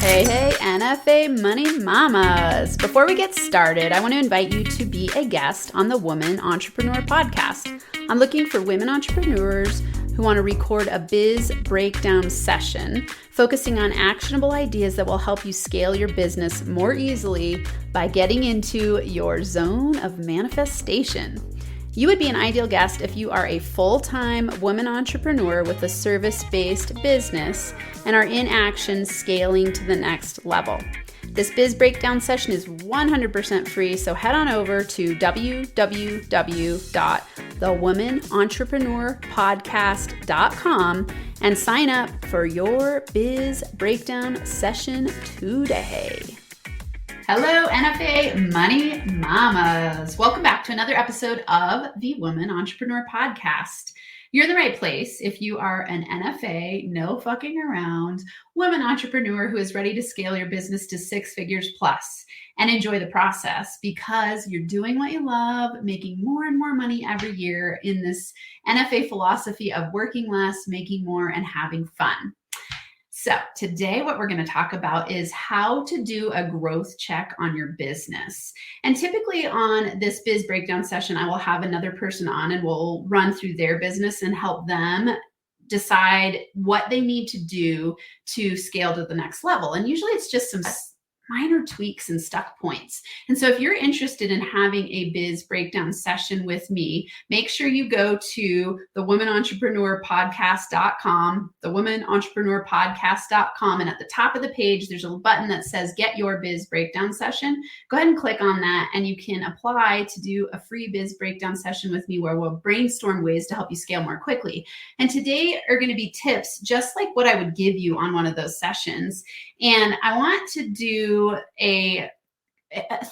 Hey, NFA Money Mamas. Before we get started, I want to invite you to be a guest on the Woman Entrepreneur Podcast. I'm looking for women entrepreneurs who want to record a biz breakdown session, focusing on actionable ideas that will help you scale your business more easily by getting into your zone of manifestation. You would be an ideal guest if you are a full-time woman entrepreneur with a service-based business and are in action scaling to the next level. This biz breakdown session is 100% free, so head on over to www.thewomanontrepreneurpodcast.com and sign up for your biz breakdown session today. Hello, NFA Money Mamas. Welcome back to another episode of the Woman Entrepreneur Podcast. You're in the right place if you are an NFA, no fucking around, woman entrepreneur who is ready to scale your business to 6 figures plus and enjoy the process because you're doing what you love, making more and more money every year in this NFA philosophy of working less, making more, and having fun. So today what we're going to talk about is how to do a growth check on your business. And typically on this biz breakdown session, I will have another person on and we'll run through their business and help them decide what they need to do to scale to the next level. And usually it's just some minor tweaks and stuck points. And so if you're interested in having a biz breakdown session with me, make sure you go to thewomanontrepreneurpodcast.com, thewomanontrepreneurpodcast.com. And at the top of the page, there's a button that says get your biz breakdown session. Go ahead and click on that and you can apply to do a free biz breakdown session with me where we'll brainstorm ways to help you scale more quickly. And today are going to be tips just like what I would give you on one of those sessions. And I want to do a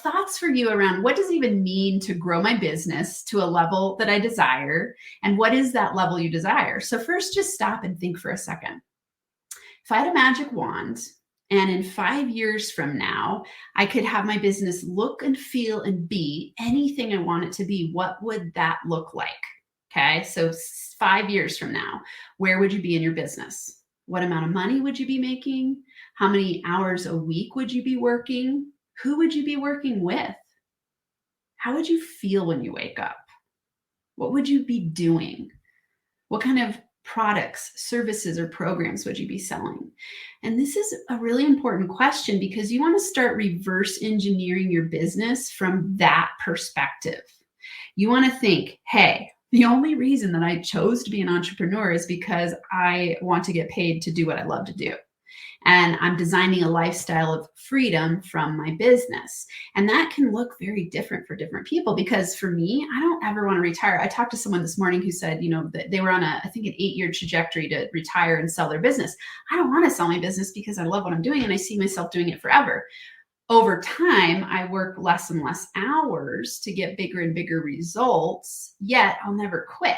thoughts for you around what does it even mean to grow my business to a level that I desire, and what is that level you desire? So first, just stop and think for a second. If I had a magic wand and in 5 years from now, I could have my business look and feel and be anything I want it to be, what would that look like? Okay, so 5 years from now, where would you be in your business? What amount of money would you be making? How many hours a week would you be working? Who would you be working with? How would you feel when you wake up? What would you be doing? What kind of products, services, or programs would you be selling? And this is a really important question because you want to start reverse engineering your business from that perspective. You want to think, hey, the only reason that I chose to be an entrepreneur is because I want to get paid to do what I love to do. And I'm designing a lifestyle of freedom from my business. And that can look very different for different people because for me, I don't ever want to retire. I talked to someone this morning who said, that they were on I think an 8-year trajectory to retire and sell their business. I don't want to sell my business because I love what I'm doing and I see myself doing it forever. Over time, I work less and less hours to get bigger and bigger results, yet I'll never quit.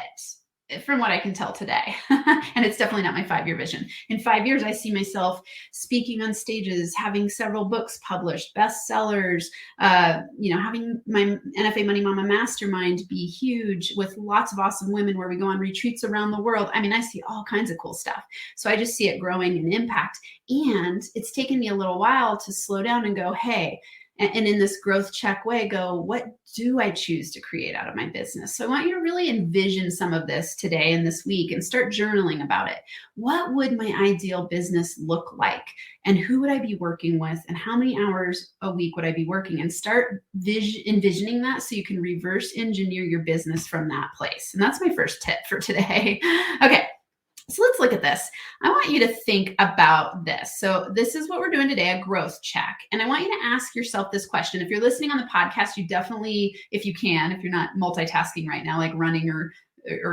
From what I can tell today. And it's definitely not my 5-year vision. In 5 years, I see myself speaking on stages, having several books published, bestsellers, having my NFA Money Mama Mastermind be huge with lots of awesome women where we go on retreats around the world. I mean, I see all kinds of cool stuff. So I just see it growing in impact. And it's taken me a little while to slow down and go, hey, and in this growth check way, go, what do I choose to create out of my business? So I want you to really envision some of this today and this week and start journaling about it. What would my ideal business look like? And who would I be working with? And how many hours a week would I be working? And start envisioning that so you can reverse engineer your business from that place. And that's my first tip for today. Okay. So let's look at this. I want you to think about this. So this is what we're doing today, a growth check. And I want you to ask yourself this question. If you're listening on the podcast, you definitely, if you can, if you're not multitasking right now, like running or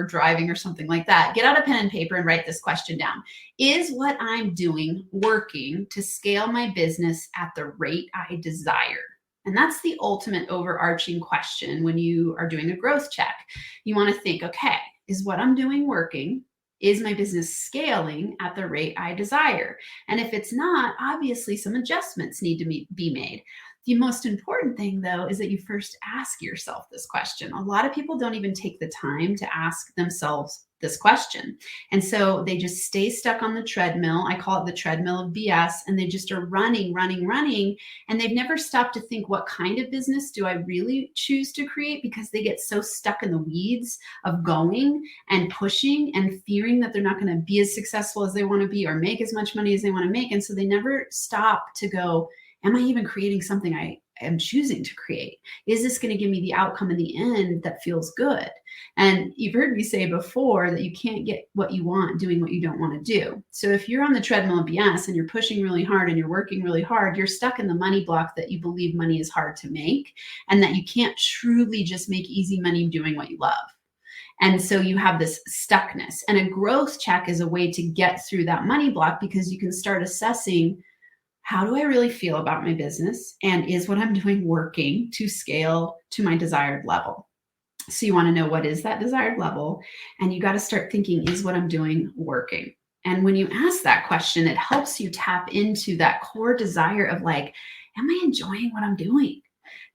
driving or something like that, get out a pen and paper and write this question down. Is what I'm doing working to scale my business at the rate I desire? And that's the ultimate overarching question when you are doing a growth check. You want to think, okay, is what I'm doing working? Is my business scaling at the rate I desire? And if it's not, obviously some adjustments need to be made. The most important thing, though, is that you first ask yourself this question. A lot of people don't even take the time to ask themselves this question. And so they just stay stuck on the treadmill. I call it the treadmill of BS. And they just are running. And they've never stopped to think, what kind of business do I really choose to create? Because they get so stuck in the weeds of going and pushing and fearing that they're not going to be as successful as they want to be or make as much money as they want to make. And so they never stop to go, am I even creating something I am choosing to create? Is this going to give me the outcome in the end that feels good? And you've heard me say before that you can't get what you want doing what you don't want to do. So if you're on the treadmill of BS and you're pushing really hard and you're working really hard, you're stuck in the money block that you believe money is hard to make and that you can't truly just make easy money doing what you love. And so you have this stuckness, and a growth check is a way to get through that money block, because you can start assessing, how do I really feel about my business? And is what I'm doing working to scale to my desired level? So you want to know, what is that desired level? And you got to start thinking, is what I'm doing working? And when you ask that question, it helps you tap into that core desire of like, am I enjoying what I'm doing?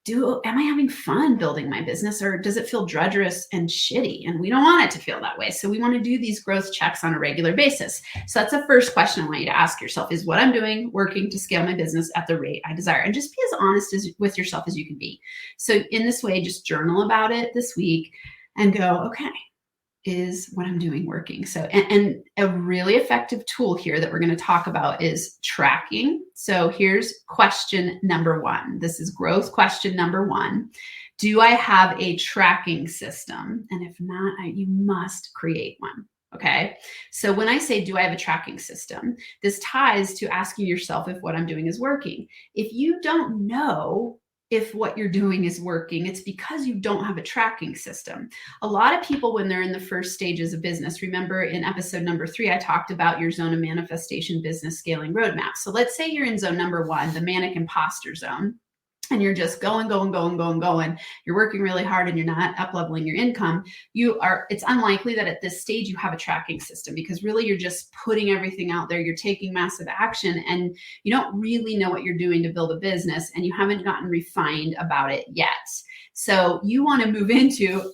Am I having fun building my business, or does it feel drudgerous and shitty? And we don't want it to feel that way. So we want to do these growth checks on a regular basis. So that's the first question I want you to ask yourself, is what I'm doing working to scale my business at the rate I desire? And just be as honest with yourself as you can be. So in this way, just journal about it this week and go, okay, is what I'm doing working? So, and a really effective tool here that we're going to talk about is tracking. So here's question number one. This is growth question number one. Do I have a tracking system? And if not, you must create one. Okay. So when I say, do I have a tracking system? This ties to asking yourself if what I'm doing is working. If you don't know if what you're doing is working, it's because you don't have a tracking system. A lot of people, when they're in the first stages of business, remember in episode number 3, I talked about your zone of manifestation business scaling roadmap. So let's say you're in zone number 1, the manic imposter zone, and you're just going. You're working really hard and you're not up-leveling your income. It's unlikely that at this stage you have a tracking system, because really you're just putting everything out there. You're taking massive action and you don't really know what you're doing to build a business, and you haven't gotten refined about it yet. So you want to move into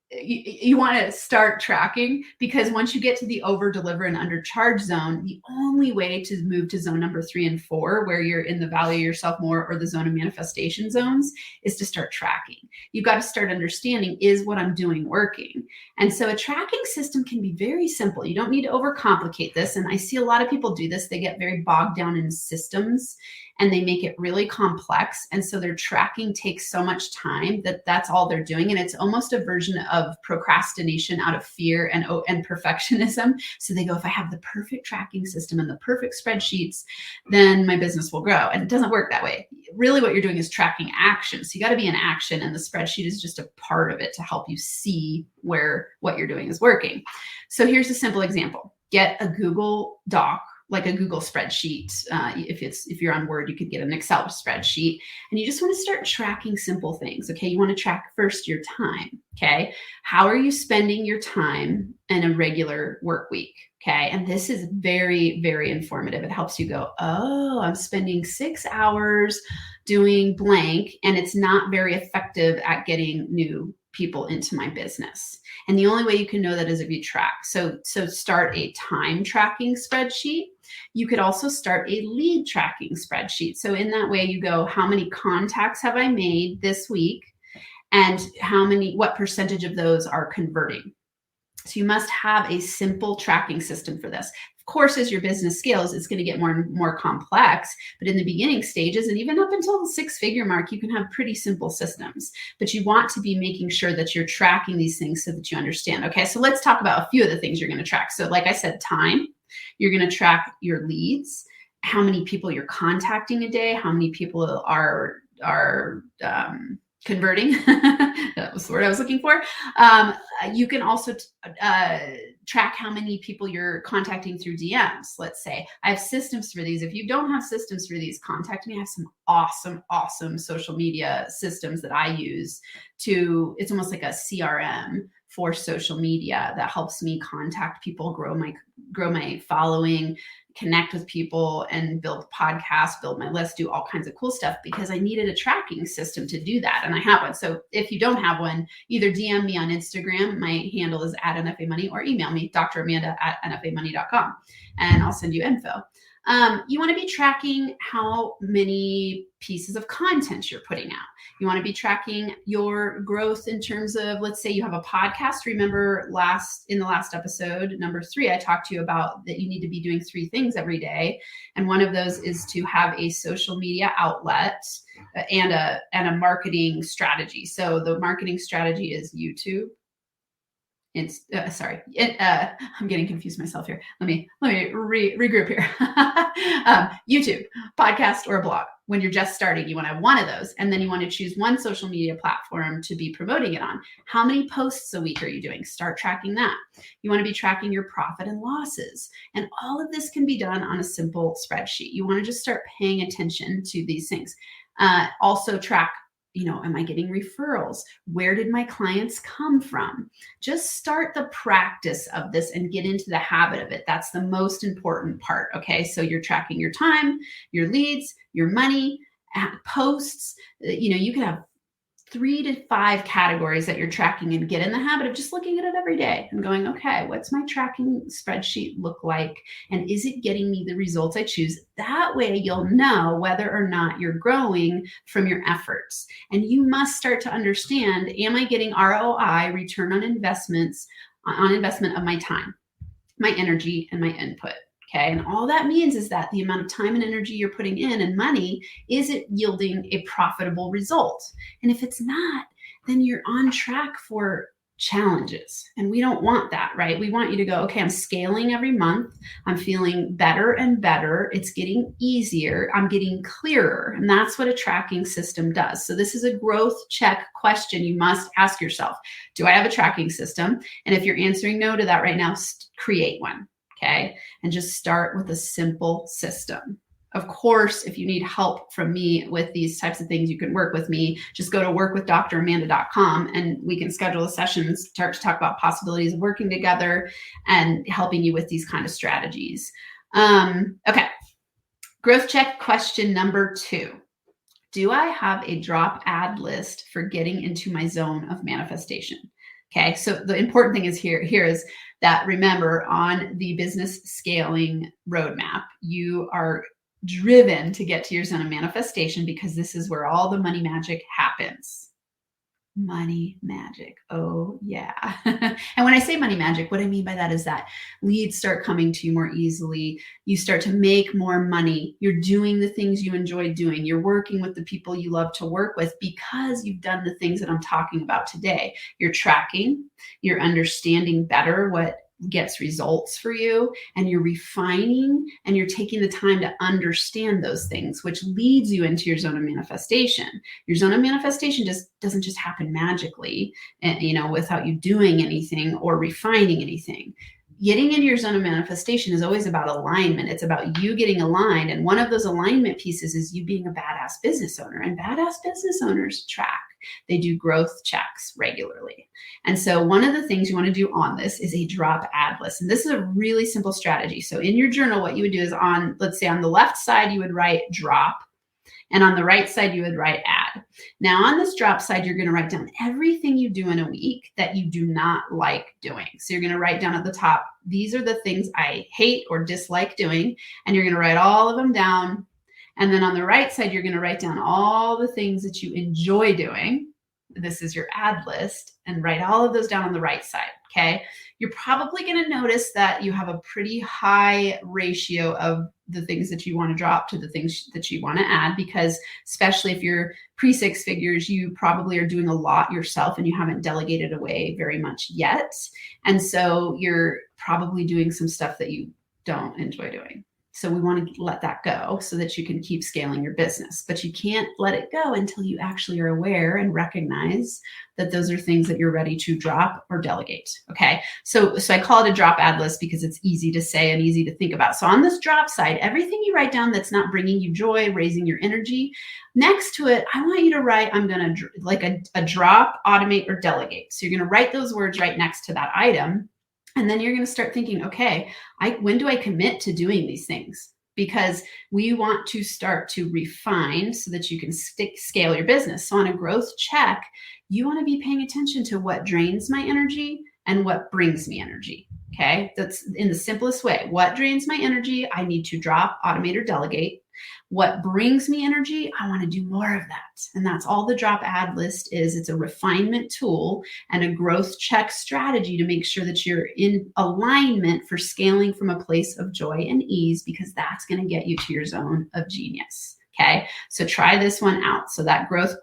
you want to start tracking, because once you get to the over deliver and undercharge zone, the only way to move to zone number 3 and 4, where you're in the value yourself more or the zone of manifestation zones, is to start tracking. You've got to start understanding, is what I'm doing working? And so a tracking system can be very simple. You don't need to overcomplicate this. And I see a lot of people do this. They get very bogged down in systems and they make it really complex. And so their tracking takes so much time that that's all they're doing. And it's almost a version of procrastination out of fear and perfectionism. So they go, if I have the perfect tracking system and the perfect spreadsheets, then my business will grow. And it doesn't work that way. Really what you're doing is tracking action. So you got to be in action, and the spreadsheet is just a part of it to help you see where what you're doing is working. So here's a simple example. Get a Google Doc, like a Google spreadsheet. If you're on Word, you could get an Excel spreadsheet, and you just want to start tracking simple things. Okay. You want to track first your time. Okay. How are you spending your time in a regular work week? Okay. And this is very, very informative. It helps you go, oh, I'm spending 6 hours doing blank, and it's not very effective at getting new people into my business. And the only way you can know that is if you track. So start a time tracking spreadsheet. You could also start a lead tracking spreadsheet. So in that way you go, how many contacts have I made this week? And what percentage of those are converting? So you must have a simple tracking system for this. Of course, as your business scales, it's going to get more and more complex. But in the beginning stages, and even up until the 6-figure mark, you can have pretty simple systems. But you want to be making sure that you're tracking these things so that you understand. Okay, so let's talk about a few of the things you're going to track. So like I said, time. You're going to track your leads, how many people you're contacting a day, how many people are converting. That was the word I was looking for. You can also track how many people you're contacting through DMs. Let's say I have systems for these. If you don't have systems for these, contact me. I have some awesome social media systems that I use it's almost like a CRM for social media that helps me contact people, grow my following, connect with people and build podcasts, build my list, do all kinds of cool stuff because I needed a tracking system to do that. And I have one. So if you don't have one, either DM me on Instagram. My handle is @NFAmoney, or email me, dramanda@nfamoney.com, and I'll send you info. You want to be tracking how many pieces of content you're putting out. You want to be tracking your growth in terms of, let's say you have a podcast. Remember in the last episode, number 3, I talked to you about that you need to be doing 3 things every day. And one of those is to have a social media outlet and a marketing strategy. So the marketing strategy is YouTube. I'm getting confused myself here. Let me regroup here. YouTube, podcast, or a blog. When you're just starting, you want to have one of those, and then you want to choose one social media platform to be promoting it on. How many posts a week are you doing? Start tracking that. You want to be tracking your profit and losses, and all of this can be done on a simple spreadsheet. You want to just start paying attention to these things. Also track, am I getting referrals? Where did my clients come from? Just start the practice of this and get into the habit of it. That's the most important part. Okay. So you're tracking your time, your leads, your money, posts. You can have 3 to 5 categories that you're tracking, and get in the habit of just looking at it every day and going, okay, what's my tracking spreadsheet look like? And is it getting me the results I choose? That way you'll know whether or not you're growing from your efforts. And you must start to understand, am I getting ROI, return on investment of my time, my energy, and my input? Okay. And all that means is that the amount of time and energy you're putting in and money, is it yielding a profitable result? And if it's not, then you're on track for challenges. And we don't want that, right? We want you to go, okay, I'm scaling every month. I'm feeling better and better. It's getting easier. I'm getting clearer. And that's what a tracking system does. So this is a growth check question you must ask yourself. Do I have a tracking system? And if you're answering no to that right now, create one. Okay. And just start with a simple system. Of course, if you need help from me with these types of things, you can work with me. Just go to workwithdramanda.com and we can schedule a session, start to talk about possibilities of working together and helping you with these kind of strategies. Okay. Growth check question number 2. Do I have a drop ad list for getting into my zone of manifestation? Okay. So the important thing is here is that, remember, on the business scaling roadmap, you are driven to get to your zone of manifestation because this is where all the money magic happens. Money magic. Oh, yeah. And when I say money magic, what I mean by that is that leads start coming to you more easily. You start to make more money. You're doing the things you enjoy doing. You're working with the people you love to work with because you've done the things that I'm talking about today. You're tracking, you're understanding better what gets results for you, and you're refining and you're taking the time to understand those things, which leads you into your zone of manifestation. Your zone of manifestation doesn't just happen magically, without you doing anything or refining anything. Getting into your zone of manifestation is always about alignment. It's about you getting aligned. And one of those alignment pieces is you being a badass business owner. And badass business owners track. They do growth checks regularly. And so one of the things you want to do on this is a drop ad list. And this is a really simple strategy. So in your journal, what you would do is let's say on the left side, you would write drop. And on the right side, you would write add. Now on this drop side, you're going to write down everything you do in a week that you do not like doing. So you're going to write down at the top, these are the things I hate or dislike doing. And you're going to write all of them down. And then on the right side, you're going to write down all the things that you enjoy doing. This is your ad list, and write all of those down on the right side. Okay. You're probably going to notice that you have a pretty high ratio of the things that you want to drop to the things that you want to add, because especially if you're pre-6 figures, you probably are doing a lot yourself and you haven't delegated away very much yet. And so you're probably doing some stuff that you don't enjoy doing. So we want to let that go so that you can keep scaling your business, but you can't let it go until you actually are aware and recognize that those are things that you're ready to drop or delegate. Okay. So I call it a drop ad list because it's easy to say and easy to think about. So on this drop side, everything you write down that's not bringing you joy, raising your energy, next to it, I want you to write, I'm going to like a drop, automate, or delegate. So you're going to write those words right next to that item. And then you're going to start thinking, okay, when do I commit to doing these things? Because we want to start to refine so that you can scale your business. So on a growth check, you want to be paying attention to what drains my energy and what brings me energy. Okay, that's in the simplest way. What drains my energy, I need to drop, automate, or delegate. What brings me energy, I want to do more of that. And that's all the drop ad list is. It's a refinement tool and a growth check strategy to make sure that you're in alignment for scaling from a place of joy and ease, because that's going to get you to your zone of genius. Okay, so try this one out. So that growth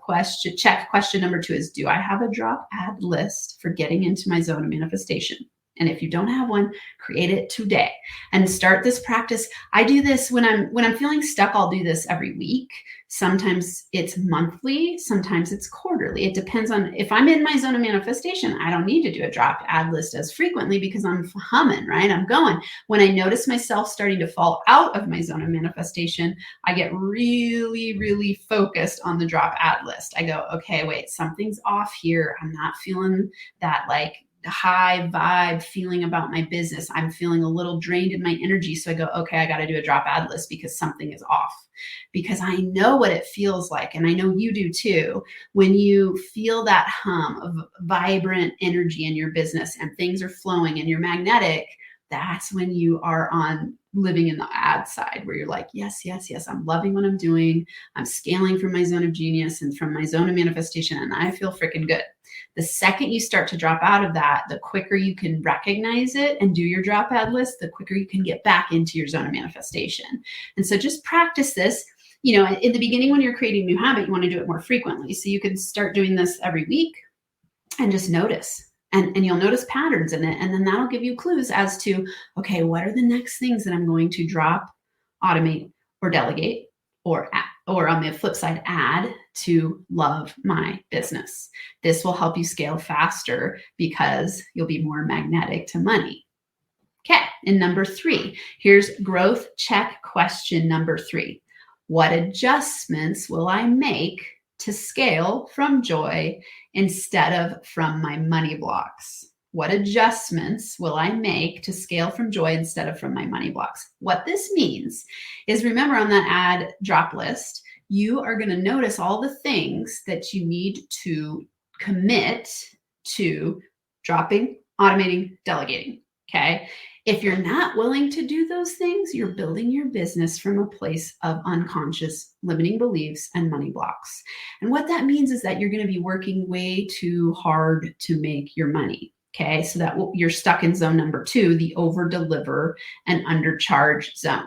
check question number 2 is, do I have a drop ad list for getting into my zone of manifestation? And if you don't have one, create it today and start this practice. I do this when I'm feeling stuck. I'll do this every week. Sometimes it's monthly, sometimes it's quarterly. It depends on if I'm in my zone of manifestation. I don't need to do a drop ad list as frequently because I'm humming, right? I'm going. When I notice myself starting to fall out of my zone of manifestation, I get really, really focused on the drop ad list. I go, okay, wait, something's off here. I'm not feeling that like high vibe feeling about my business. I'm feeling a little drained in my energy. So I go, okay, I got to do a drop ad list because something is off. Because I know what it feels like. And I know you do too. When you feel that hum of vibrant energy in your business and things are flowing and you're magnetic, that's when you are on living in the ad side where you're like, yes, yes, yes, I'm loving what I'm doing. I'm scaling from my zone of genius and from my zone of manifestation, and I feel freaking good. The second you start to drop out of that, the quicker you can recognize it and do your drop ad list, the quicker you can get back into your zone of manifestation. And so just practice this. You know, in the beginning, when you're creating a new habit, you want to do it more frequently. So you can start doing this every week and just notice. And you'll notice patterns in it. And then that'll give you clues as to, okay, what are the next things that I'm going to drop, automate, or delegate, or on the flip side, add to love my business. This will help you scale faster because you'll be more magnetic to money. Okay, and number 3, here's growth check question number 3. What adjustments will I make to scale from joy instead of from my money blocks? What adjustments will I make to scale from joy instead of from my money blocks? What this means is, remember on that ad drop list, you are going to notice all the things that you need to commit to dropping, automating, delegating. Okay. If you're not willing to do those things, you're building your business from a place of unconscious limiting beliefs and money blocks. And what that means is that you're going to be working way too hard to make your money. Okay, so that you're stuck in zone number 2, the over deliver and undercharge zone.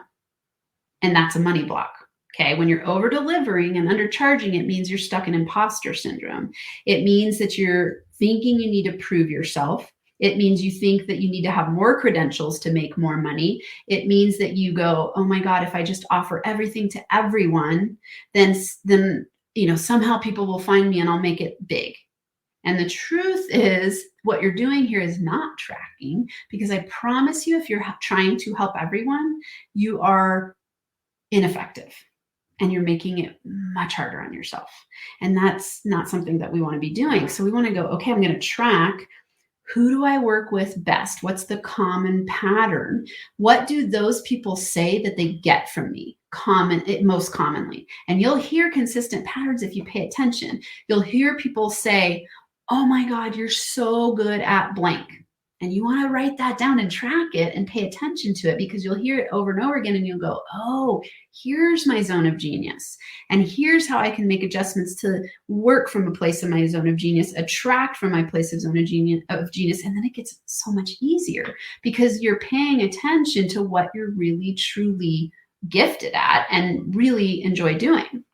And that's a money block. Okay, when you're over delivering and undercharging, it means you're stuck in imposter syndrome. It means that you're thinking you need to prove yourself. It means you think that you need to have more credentials to make more money. It means that you go, oh my God, if I just offer everything to everyone, then somehow people will find me and I'll make it big. And the truth is, what you're doing here is not tracking, because I promise you, if you're trying to help everyone, you are ineffective and you're making it much harder on yourself. And that's not something that we want to be doing. So we want to go, okay, I'm going to track, who do I work with best? What's the common pattern? What do those people say that they get from me most commonly? And you'll hear consistent patterns if you pay attention. You'll hear people say, oh my God, you're so good at blank. And you want to write that down and track it and pay attention to it, because you'll hear it over and over again and you'll go, oh, here's my zone of genius. And here's how I can make adjustments to work from a place of my zone of genius, attract from my place of zone of genius. And then it gets so much easier because you're paying attention to what you're really, truly gifted at and really enjoy doing.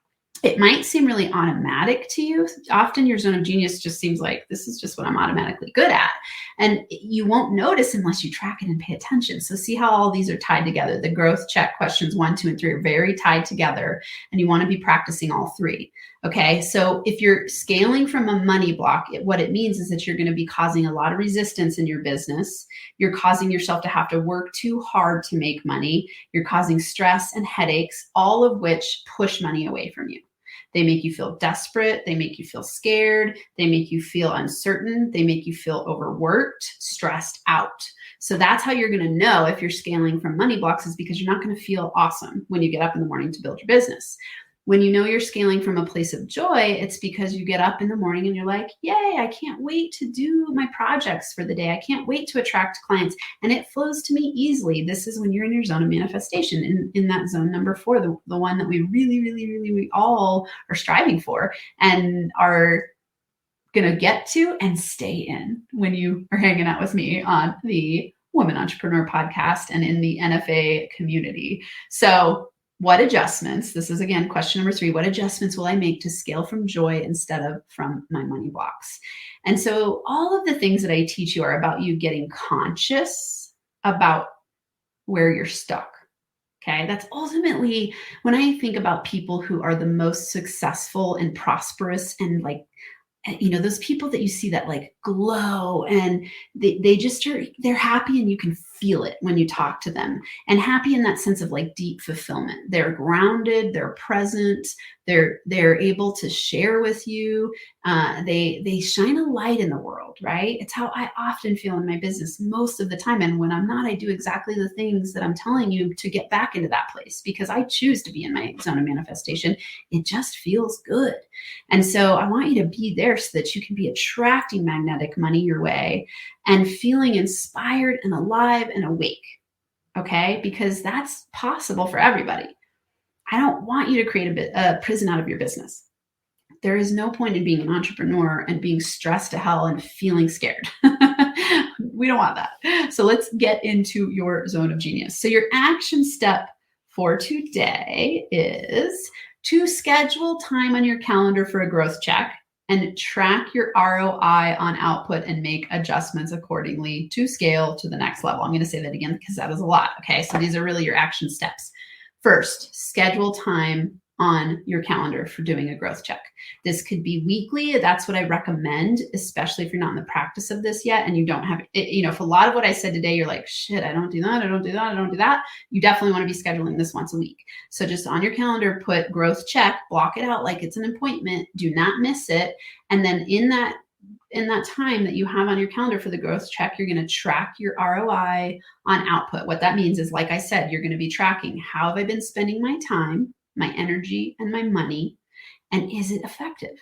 It might seem really automatic to you. Often your zone of genius just seems like, this is just what I'm automatically good at. And you won't notice unless you track it and pay attention. So see how all these are tied together. The growth check questions 1, 2, and 3 are very tied together, and you want to be practicing all 3. Okay, so if you're scaling from a money block, what it means is that you're going to be causing a lot of resistance in your business. You're causing yourself to have to work too hard to make money. You're causing stress and headaches, all of which push money away from you. They make you feel desperate. They make you feel scared. They make you feel uncertain. They make you feel overworked, stressed out. So that's how you're going to know if you're scaling from money blocks, is because you're not going to feel awesome when you get up in the morning to build your business. When you know you're scaling from a place of joy, it's because you get up in the morning and you're like, yay, I can't wait to do my projects for the day. I can't wait to attract clients. And it flows to me easily. This is when you're in your zone of manifestation, in that zone number 4, the one that we we all are striving for and are going to get to and stay in when you are hanging out with me on the Woman Entrepreneur podcast and in the NFA community. So what adjustments, this is again question number 3, what adjustments will I make to scale from joy instead of from my money blocks? And so all of the things that I teach you are about you getting conscious about where you're stuck. Okay, that's ultimately when I think about people who are the most successful and prosperous and like, you know, those people that you see that like glow and they just are, they're happy and you can feel it when you talk to them, and happy in that sense of like deep fulfillment. They're grounded, they're present, they're able to share with you. They shine a light in the world, right? It's how I often feel in my business most of the time. And when I'm not, I do exactly the things that I'm telling you to get back into that place, because I choose to be in my zone of manifestation. It just feels good. And so I want you to be there so that you can be attracting magnetic money your way and feeling inspired and alive and awake. Okay? Because that's possible for everybody. I don't want you to create a prison out of your business. There is no point in being an entrepreneur and being stressed to hell and feeling scared. We don't want that. So let's get into your zone of genius. So your action step for today is to schedule time on your calendar for a growth check and track your ROI on output and make adjustments accordingly to scale to the next level. I'm going to say that again because that is a lot. Okay, so these are really your action steps. First, schedule time on your calendar for doing a growth check. This could be weekly. That's what I recommend, especially if you're not in the practice of this yet and you don't have it. You know, if a lot of what I said today, you're like, shit, I don't do that. I don't do that. I don't do that. You definitely want to be scheduling this once a week. So just on your calendar, put growth check, block it out like it's an appointment. Do not miss it. And then in that time that you have on your calendar for the growth check, you're going to track your ROI on output. What that means is, like I said, you're going to be tracking, how have I been spending my time, my energy, and my money, and is it effective?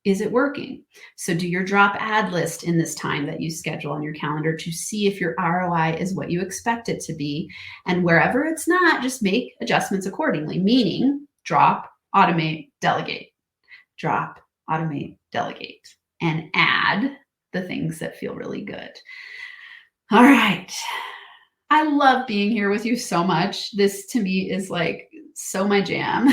Is it working? So do your drop ad list in this time that you schedule on your calendar to see if your ROI is what you expect it to be. And wherever it's not, just make adjustments accordingly, meaning drop, automate, delegate. Drop, automate, delegate, and add the things that feel really good. All right. I love being here with you so much. This to me is like so my jam.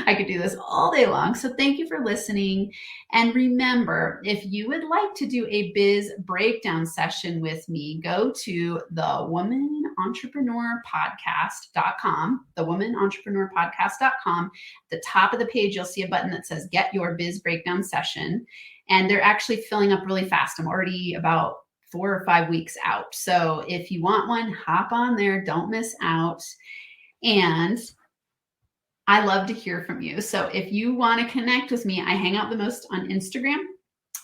I could do this all day long. So thank you for listening. And remember, if you would like to do a biz breakdown session with me, go to thewomanentrepreneurpodcast.com, thewomanentrepreneurpodcast.com. At the top of the page, you'll see a button that says Get Your Biz Breakdown Session. And they're actually filling up really fast. I'm already about 4 or 5 weeks out. So if you want one, hop on there. Don't miss out. And I love to hear from you. So if you want to connect with me, I hang out the most on Instagram.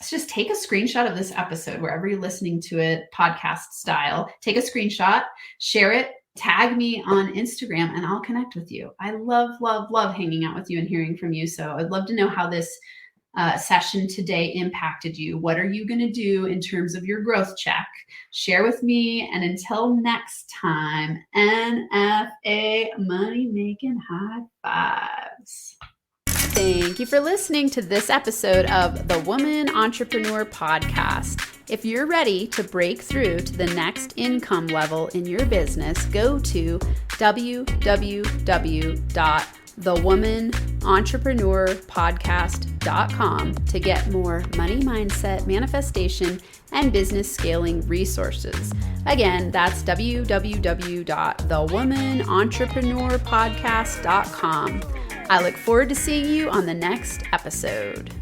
So just take a screenshot of this episode, wherever you're listening to it, podcast style. Take a screenshot, share it, tag me on Instagram, and I'll connect with you. I love, love, love hanging out with you and hearing from you. So I'd love to know how this session today impacted you. What are you going to do in terms of your growth check? Share with me. And until next time, NFA money making high fives. Thank you for listening to this episode of the Woman Entrepreneur Podcast. If you're ready to break through to the next income level in your business, go to www.thewomanentrepreneurpodcast.com to get more money mindset, manifestation, and business scaling resources. Again, that's www.thewomanentrepreneurpodcast.com. I look forward to seeing you on the next episode.